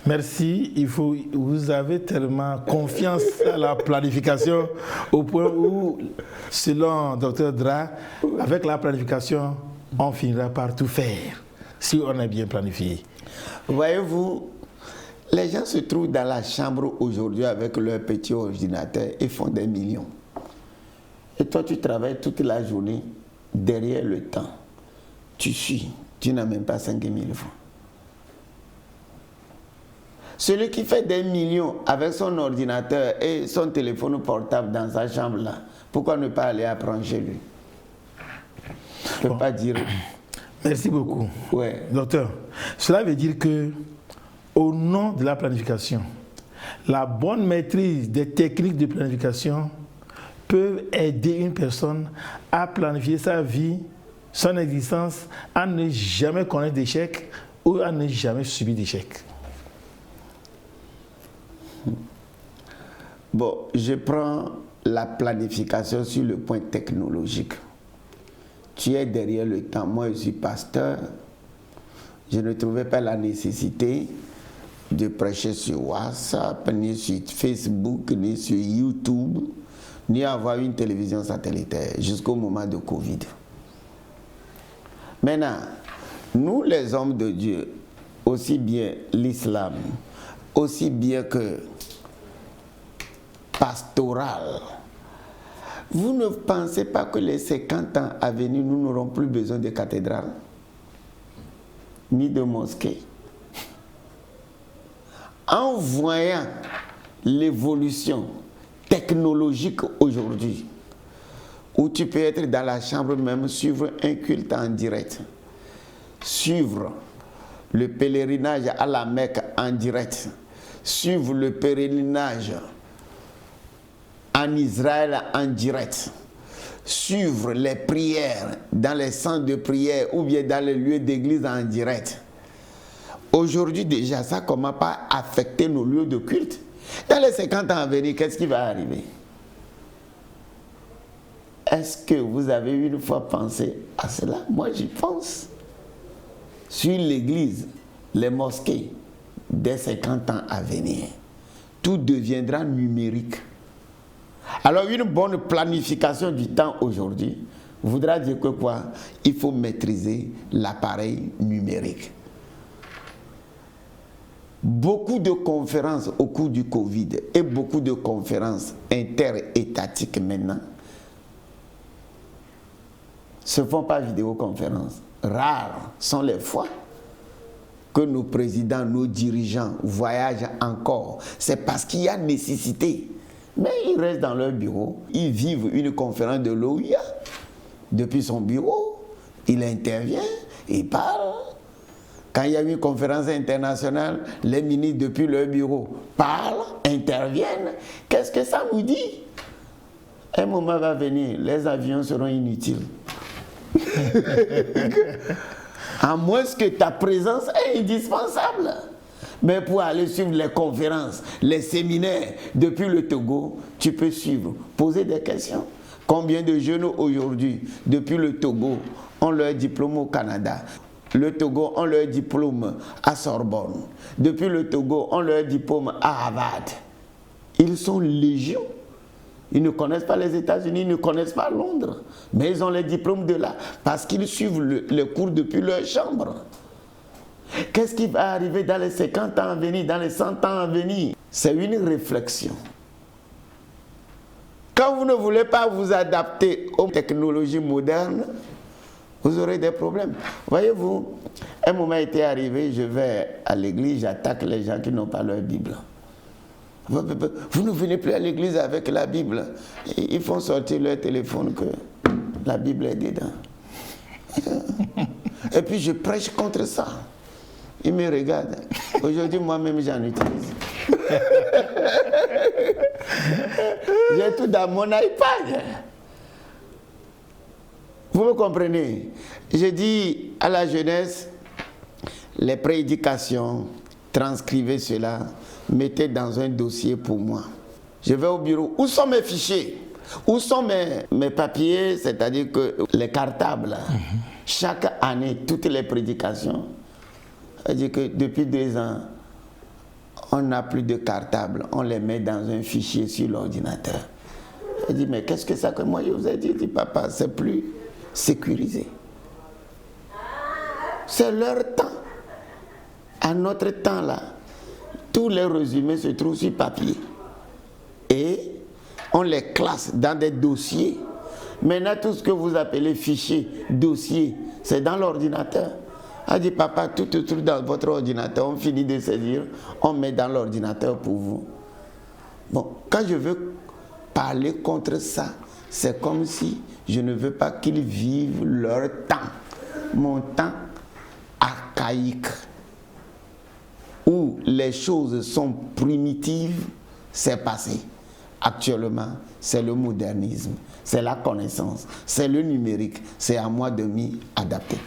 Merci. Vous avez tellement confiance à la planification au point où, selon Dr Dra, avec la planification, on finira par tout faire si on est bien planifié. Voyez-vous, les gens se trouvent dans la chambre aujourd'hui avec leur petit ordinateur et font des millions. Et toi, tu travailles toute la journée derrière le temps. Tu n'as même pas 5 000 francs. Celui qui fait des millions avec son ordinateur et son téléphone portable dans sa chambre là, pourquoi ne pas aller apprendre chez lui? Je ne peux pas dire. Merci beaucoup. Ouais. Docteur, cela veut dire que, au nom de la planification, la bonne maîtrise des techniques de planification peut aider une personne à planifier sa vie, son existence, à ne jamais connaître d'échec ou à ne jamais subir d'échec. Bon, je prends la planification sur le point technologique. Tu es derrière le temps. Moi, je suis pasteur. Je ne trouvais pas la nécessité de prêcher sur WhatsApp, ni sur Facebook, ni sur YouTube, ni avoir une télévision satellitaire jusqu'au moment de Covid. Maintenant, nous les hommes de Dieu, aussi bien l'islam, aussi bien que pastoral, vous ne pensez pas que les 50 ans à venir, nous n'aurons plus besoin de cathédrales, ni de mosquées? En voyant l'évolution technologique aujourd'hui, où tu peux être dans la chambre même, suivre un culte en direct, suivre le pèlerinage à la Mecque en direct, suivre le pèlerinage en Israël en direct, suivre les prières dans les centres de prière ou bien dans les lieux d'église en direct. Aujourd'hui déjà, ça commence pas à affecter nos lieux de culte. Dans les 50 ans à venir, qu'est-ce qui va arriver? Est-ce que vous avez une fois pensé à cela? Moi, j'y pense. Sur l'église, les mosquées, dès 50 ans à venir, tout deviendra numérique. Alors, une bonne planification du temps aujourd'hui voudra dire que quoi? Il faut maîtriser l'appareil numérique. Beaucoup de conférences au cours du Covid et beaucoup de conférences interétatiques maintenant se font par vidéoconférence. Rares sont les fois que nos présidents, nos dirigeants voyagent encore. C'est parce qu'il y a nécessité. Mais ils restent dans leur bureau. Ils vivent une conférence de l'OUA depuis son bureau. Il intervient, il parle. Quand il y a une conférence internationale, les ministres depuis leur bureau parlent, interviennent. Qu'est-ce que ça nous dit? Un moment va venir, les avions seront inutiles. À moins que ta présence est indispensable. Mais pour aller suivre les conférences, les séminaires depuis le Togo, tu peux suivre, poser des questions. Combien de jeunes aujourd'hui, depuis le Togo, ont leur diplôme au Canada? Le Togo ont leur diplôme à Sorbonne. Depuis le Togo ont leur diplôme à Harvard. Ils sont légion. Ils ne connaissent pas les États-Unis, ils ne connaissent pas Londres. Mais ils ont les diplômes de là parce qu'ils suivent les cours depuis leur chambre. Qu'est-ce qui va arriver dans les 50 ans à venir, dans les 100 ans à venir? C'est une réflexion. Quand vous ne voulez pas vous adapter aux technologies modernes, vous aurez des problèmes. Voyez-vous, un moment était arrivé, je vais à l'église, j'attaque les gens qui n'ont pas leur Bible. Vous ne venez plus à l'église avec la Bible. Ils font sortir leur téléphone que la Bible est dedans. Et puis je prêche contre ça. Ils me regardent. Aujourd'hui, moi-même, j'en utilise. J'ai tout dans mon iPad. Vous me comprenez? Je dis à la jeunesse, les prédications, transcrivez cela, mettez dans un dossier pour moi. Je vais au bureau. Où sont mes fichiers? Où sont mes papiers, c'est-à-dire que les cartables? Chaque année, toutes les prédications. C'est-à-dire que depuis 2 ans, on n'a plus de cartables, on les met dans un fichier sur l'ordinateur. Elle dit, mais qu'est-ce que ça que moi je vous ai dit? Il dit, papa, c'est plus sécurisé. C'est leur temps. À notre temps là, tous les résumés se trouvent sur papier. Et on les classe dans des dossiers. Maintenant, tout ce que vous appelez fichier, dossier, c'est dans l'ordinateur. Elle dit, papa, tout se trouve dans votre ordinateur. On finit de saisir, on met dans l'ordinateur pour vous. Bon, quand je veux parler contre ça, c'est comme si je ne veux pas qu'ils vivent leur temps. Mon temps archaïque, où les choses sont primitives, c'est passé. Actuellement, c'est le modernisme, c'est la connaissance, c'est le numérique. C'est à moi de m'y adapter.